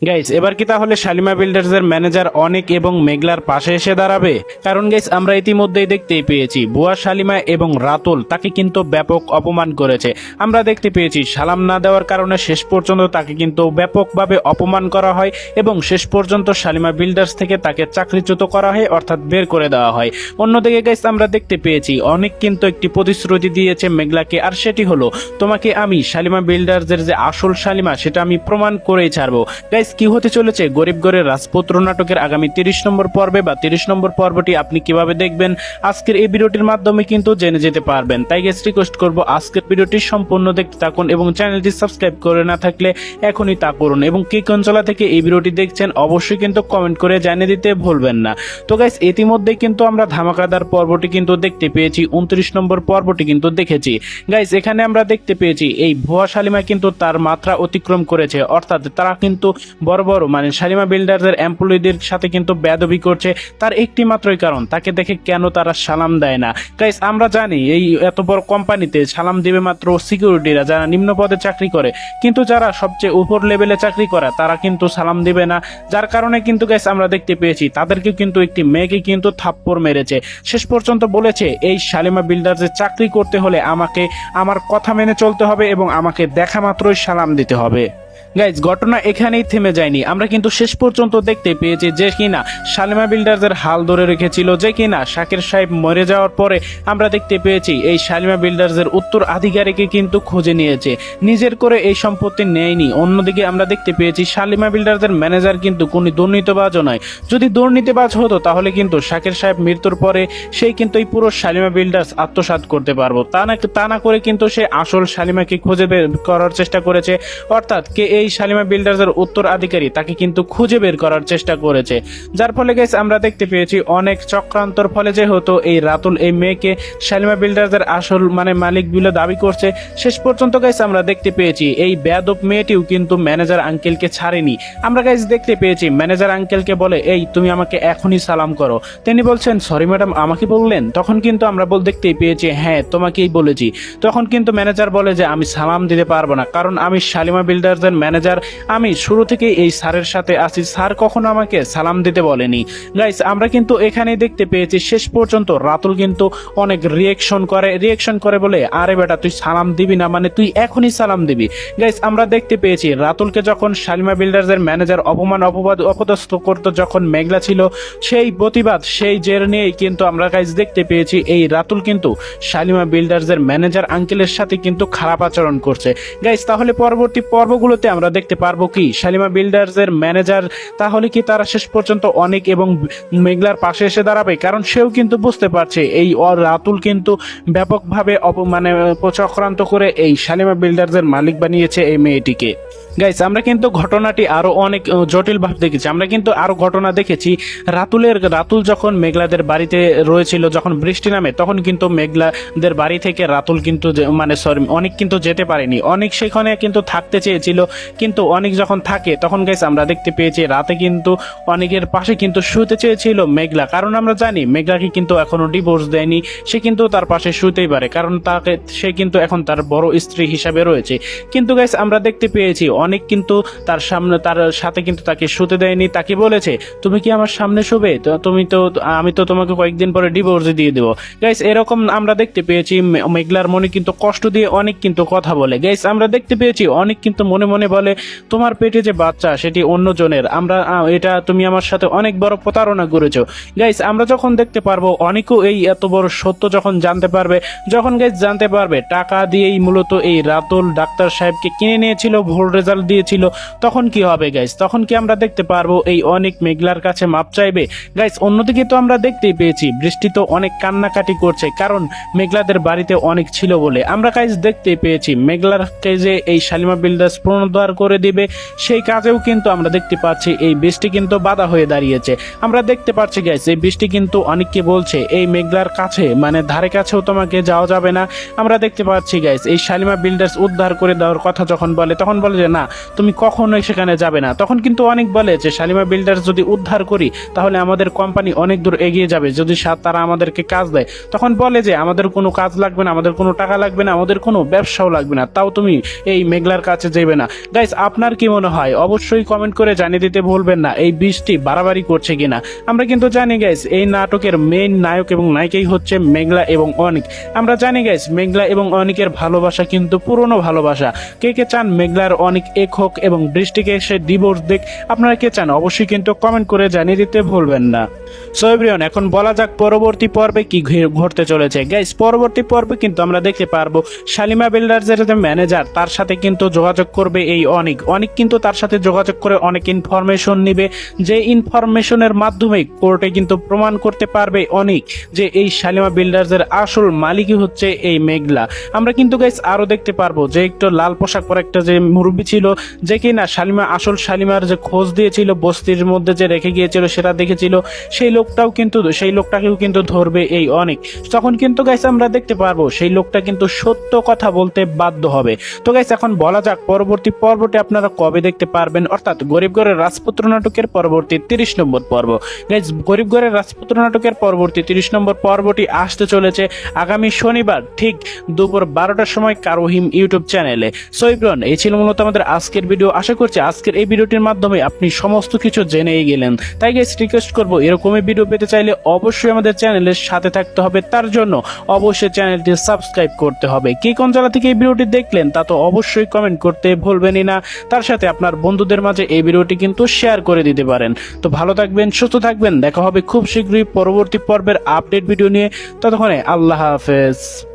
Guys এবার কি তাহলে শালিমা বিল্ডার্সের ম্যানেজার অনেক এবং মেঘলার পাশে এসে দাঁড়াবে? কারণ গাইস আমরা ইতিমধ্যেই দেখতেই পেয়েছি বুয়া শালিমা এবং রাতুল তাকে কিন্তু ব্যাপক অপমান করেছে। আমরা দেখতে পেয়েছি সালাম না দেওয়ার কারণে শেষ পর্যন্ত তাকে কিন্তু ব্যাপকভাবে অপমান করা হয় এবং শেষ পর্যন্ত শালিমা বিল্ডার্স থেকে তাকে চাকরিচ্যুত করা হয়, অর্থাৎ বের করে দেওয়া হয়। অন্যদিকে গাইস আমরা দেখতে পেয়েছি অনেক কিন্তু একটি প্রতিশ্রুতি দিয়েছে মেঘলাকে, আর সেটি হলো তোমাকে আমি শালিমা বিল্ডার্সের যে আসল শালিমা সেটা আমি প্রমাণ করেই ছাড়বো। গাইস কি হতে চলেছে গরিব ঘরের রাজপুত্র নাটকের আগামী 30 নম্বর পর্বে বা 30 নম্বর পর্বটি আপনি কিভাবে দেখবেন আজকের এই ভিডিওটির মাধ্যমে কিন্তু জেনে যেতে পারবেন। তাই গাইস রিকোয়েস্ট করব আজকের ভিডিওটি সম্পূর্ণ দেখতে থাকুন এবং চ্যানেলটি সাবস্ক্রাইব করে না থাকলে এখনই তা করুন এবং কে কোন জেলা থেকে এই ভিডিওটি দেখছেন অবশ্যই কিন্তু কমেন্ট করে জানিয়ে দিতে ভুলবেন না। তো গাইস ইতিমধ্যে কিন্তু আমরা ধামাকাদার পর্বটি কিন্তু দেখতে পেয়েছি, 29 নম্বর পর্বটি কিন্তু দেখেছি। গাইস এখানে আমরা দেখতে পেয়েছি এই ভুয়া শালিমা কিন্তু তার মাত্রা অতিক্রম করেছে, অর্থাৎ তারা কিন্তু বড় বড় মানে শালিমা বিল্ডার্সের এমপ্লয়িদের সাথে কিন্তু বেয়াদবি করছে। তার একটি মাত্রই কারণ, তাকে দেখে কেন তারা সালাম দেয় না। গাইস আমরা জানি এই এত বড় কোম্পানিতে সালাম দিবে মাত্র সিকিউরিটিরা যারা নিম্ন পদে চাকরি করে, কিন্তু যারা সবচেয়ে উপর লেভেলে চাকরি করে তারা কিন্তু সালাম দিবে না। যার কারণে কিন্তু গাইস আমরা দেখতে পেয়েছি তাদেরকে কিন্তু একটি মেয়েকে কিন্তু থাপ্পড় মেরেছে। শেষ পর্যন্ত বলেছে এই শালিমা বিল্ডার্সে চাকরি করতে হলে আমাকে আমার কথা মেনে চলতে হবে এবং আমাকে দেখা মাত্রই সালাম দিতে হবে। গাইজ ঘটনা এখানেই থেমে যায়নি, আমরা কিন্তু শেষ পর্যন্ত দেখতে পেয়েছি যে কিনা শালিমা বিল্ডার্সের হাল ধরে রেখেছিল, যে কিনা শাকির সাহেব মরে যাওয়ার পরে আমরা দেখতে পেয়েছি এই শালিমা বিল্ডার্সের উত্তর আধিকারিকে কিন্তু খুঁজে নিয়েছে, নিজের করে এই সম্পত্তি নেয়নি। অন্যদিকে আমরা দেখতে পেয়েছি শালিমা বিল্ডার্সের ম্যানেজার কিন্তু কোনো দুর্নীতিবাজও নয়। যদি দুর্নীতিবাজ হতো তাহলে কিন্তু শাকির সাহেব মৃত্যুর পরে সেই কিন্তু এই পুরো শালিমা বিল্ডার্স আত্মসাৎ করতে পারবো, তা না করে কিন্তু সে আসল শালিমাকে খুঁজে বের করার চেষ্টা করেছে, অর্থাৎ কে এই শালিমা বিল্ডার্সের উত্তরাধিকারী তাকে কিন্তু খুঁজে বের করার চেষ্টা করেছে। যার ফলে গাইস আমরা দেখতে পেয়েছি অনেক চক্রান্তর ফলে যেহেতু এই রাতুল এই মেয়েকে শালিমা বিল্ডার্সের আসল মানে মালিক বলে দাবি করছে, শেষ পর্যন্ত গাইস আমরা দেখতে পেয়েছি এই বেয়াদব মেয়েটিও কিন্তু ম্যানেজার আঙ্কেলকে ছাড়েনি। আমরা গাইস দেখতে পেয়েছি ম্যানেজার আঙ্কেলকে বলে এই তুমি আমাকে এখনই সালাম করো, তিনি বলছেন সরি ম্যাডাম আমাকে বললেন, তখন কিন্তু আমরা দেখতেই পেয়েছি হ্যাঁ তোমাকেই বলেছি। তখন কিন্তু ম্যানেজার বলে যে আমি সালাম দিতে পারবো না, কারণ আমি শালিমা বিল্ডার্সের ম্যানেজার, আমি শুরু থেকে এই স্যারের সাথে আছি, স্যার কখনো আমাকে সালাম দিতে বলেনি। গাইস আমরা কিন্তু এখানেই দেখতে পেয়েছি শেষ পর্যন্ত রাতুল কিন্তু অনেক রিয়েকশন করে বলে আরে বেটা তুই সালাম দিবি না মানে তুই এখনই সালাম দিবি। গাইস আমরা দেখতে পেয়েছি রাতুলকে যখন শালিমা বিল্ডার্সের ম্যানেজার অপদস্থ করতো যখন মেঘলা ছিল, সেই প্রতিবাদ সেই জের নিয়েই কিন্তু আমরা গাইস দেখতে পেয়েছি এই রাতুল কিন্তু শালিমা বিল্ডার্সের ম্যানেজার আঙ্কেলের সাথে কিন্তু খারাপ আচরণ করছে। গাইস তাহলে পরবর্তী পর্বগুলোতে আমরা দেখতে পারবো কি শালিমা বিল্ডার্সের ম্যানেজার তাহলে কি তারা শেষ পর্যন্ত অনেক এবং মেঘলার পাশে এসে দাঁড়াবে, কারণ সেও কিন্তু বুঝতে পারছে এই রাতুল কিন্তু ব্যাপকভাবে মানে চক্রান্ত করে এই শালিমা বিল্ডার্সের মালিক বানিয়েছে এই মেয়েটিকে। গাইস আমরা কিন্তু ঘটনাটি আরো অনেক জটিল ভাবে দেখেছি, আমরা কিন্তু আরো ঘটনা দেখেছি রাতুল যখন মেঘলাদের বাড়িতে রয়েছিল, যখন বৃষ্টি নামে তখন কিন্তু মেঘলাদের বাড়ি থেকে রাতুল কিন্তু মানে অনেক কিন্তু যেতে পারেনি, অনেক সেখানে কিন্তু থাকতে চেয়েছিল, কিন্তু অনেক যখন থাকে তখন গাইস আমরা দেখতে পেয়েছি রাতে কিন্তু অনেকের পাশে কিন্তু শুতে চেয়েছিল মেঘলা, কারণ আমরা জানি মেঘলাকে কিন্তু এখনো ডিভোর্স দেয়নি, সে কিন্তু তার পাশে শুতেই পারে, কারণ তাকে সে কিন্তু এখন তার বড় স্ত্রী হিসাবে রয়েছে। কিন্তু গাইস আমরা দেখতে পেয়েছি অনেক কিন্তু তার সাথে কিন্তু তাকে শুতে দেয়নি, তাকে বলেছে তুমি কি আমার সামনে শুবে, আমি তো তোমাকে কয়েকদিন পরে ডিভোর্স দিয়ে দেবো। গাইস এরকম আমরা দেখতে পেয়েছি মেঘলার মনে কিন্তু কষ্ট দিয়ে অনেক কিন্তু কথা বলে। গাইস আমরা দেখতে পেয়েছি অনেক কিন্তু মনে মনে বলে তোমার পেটে যে বাচ্চা সেটি অন্যজনের, এটা তুমি আমার সাথে অনেক বড় প্রতারণা করেছো। গাইস আমরা যখন দেখতে পারবো অনেকেও এই এত বড় সত্য যখন জানতে পারবে, যখন গাইস জানতে পারবে টাকা দিয়েই মূলত এই রাতুল ডাক্তার সাহেবকে কিনে নিয়েছিল, ভুল রেজাল্ট দিয়েছিল, তখন কি হবে গাইস, তখন কি আমরা দেখতে পারবো এই অনেক মেঘলার কাছে মাপ চাইবে। গাইস অন্যদিকে তো আমরা দেখতেই পেয়েছি বৃষ্টি তো অনেক কান্নাকাটি করছে, কারণ মেঘলাদের বাড়িতে অনেক ছিল বলে। আমরা গাইস দেখতেই পেয়েছি মেঘলারকে যে এই শালিমা বিল্ডার্স পুনরুদ্ধার করে দিবে সেই কাজেও কিন্তু আমরা দেখতে পাচ্ছি এই বৃষ্টি কিন্তু বাধা হয়ে দাঁড়িয়েছে। আমরা দেখতে পাচ্ছি গাইস এই বৃষ্টি কিন্তু অনেককে বলছে এই মেঘলার কাছে মানে ধারে কাছেও তোমাকে যাওয়া যাবে না। আমরা দেখতে পাচ্ছি গাইস এই শালিমা বিল্ডার্স উদ্ধার করে দেওয়ার কথা যখন বলে তখন বলে যে না তুমি কখনোই সেখানে যাবে না, তখন কিন্তু অনেক বলে যে শালিমা বিল্ডার্স যদি উদ্ধার করি তাহলে আমাদের কোম্পানি অনেক দূর এগিয়ে যাবে, যদি তারা আমাদেরকে কাজ দেয়। তখন বলে যে আমাদের কোনো কাজ লাগবে না, আমাদের কোনো টাকা লাগবে না, আমাদের কোনো ব্যবসাও লাগবে না, তাও তুমি এই মেঘলার কাছে যাবে না। গাইস আপনার কি মনে হয় অবশ্যই কমেন্ট করে জানিয়ে দিতে ভুলবেন না এই বৃষ্টি বাড়াবাড়ি করছে কিনা। আমরা কিন্তু জানি গাইস এই নাটকের মেইন নায়ক এবং নায়িকাই হচ্ছে মেঘলা এবং অনিক। আমরা জানি গাইস মেঘলা এবং অনিকের ভালোবাসা কিন্তু পুরনো ভালোবাসা। কে কে চান মেঘলার অনিক এক হোক এবং বৃষ্টিকে সে ডিভোর্স দেখ, আপনারা কে চান অবশ্যই কিন্তু কমেন্ট করে জানিয়ে দিতে ভুলবেন না। সো এভরিওয়ান, এখন বলা যাক পরবর্তী পর্বে কি ঘটতে চলেছে। গাইস পরবর্তী পর্বে কিন্তু আমরা দেখতে পারবো শালিমা বিল্ডার্সের যে ম্যানেজার তার সাথে কিন্তু যোগাযোগ করবে এই অনিক। অনিক কিন্তু তার সাথে যোগাযোগ করে অনেক ইনফরমেশন নিবে, যে ইনফরমেশনের মাধ্যমে কোর্টে কিন্তু প্রমাণ করতে পারবে অনিক যে এই শালিমা বিল্ডার্সের আসল মালিকই হচ্ছে এই মেঘলা। আমরা কিন্তু গাইস আরো দেখতে পারবো যে একটু লাল পোশাক পরা একটা যে মুরব্বী ছিল, যে কিনা শালিমার যে খোঁজ দিয়েছিল বস্তির মধ্যে যে রেখে গিয়েছিল সেটা দেখেছিল, সেই লোকটাকেও কিন্তু ধরবে এই অনিক। তখন কিন্তু গাইস আমরা দেখতে পারবো সেই লোকটা কিন্তু সত্য কথা বলতে বাধ্য হবে। তো গাইস এখন বলা যাক পরবর্তী পর্বটি আপনারা কবে দেখতে পারবেন, অর্থাৎ গরিবঘরের রাজপুত্র নাটকের পরবর্তী 30 নম্বর পর্ব। গাইস গরিবঘরের রাজপুত্র নাটকের পরবর্তী 30 নম্বর পর্বটি আসতে চলেছে আগামী শনিবার ঠিক দুপুর 12টার সময় কারোহিম ইউটিউব চ্যানেলে। সো এভরিওয়ান, এই ছিল মূলত আমাদের আজকের ভিডিও। আশা করছি আজকের এই ভিডিওটির মাধ্যমে আপনি সমস্ত কিছু জেনেই গেলেন। তাই গাইস রিকোয়েস্ট করবো এরকমই ভিডিও পেতে চাইলে অবশ্যই আমাদের চ্যানেলের সাথে থাকতে হবে। তার জন্য অবশ্যই চ্যানেলটি সাবস্ক্রাইব করতে হবে। কে কোন জায়গা থেকে এই ভিডিওটি দেখলেন তা তো অবশ্যই কমেন্ট করতে ভুলবেনই না। তার সাথে আপনার বন্ধুদের মাঝে এই ভিডিওটি কিন্তু শেয়ার করে দিতে পারেন। তো ভালো থাকবেন, সুস্থ থাকবেন, দেখা হবে খুব শীঘ্রই পরবর্তী পর্বের আপডেট ভিডিও নিয়ে। ততক্ষণে আল্লাহ হাফেজ।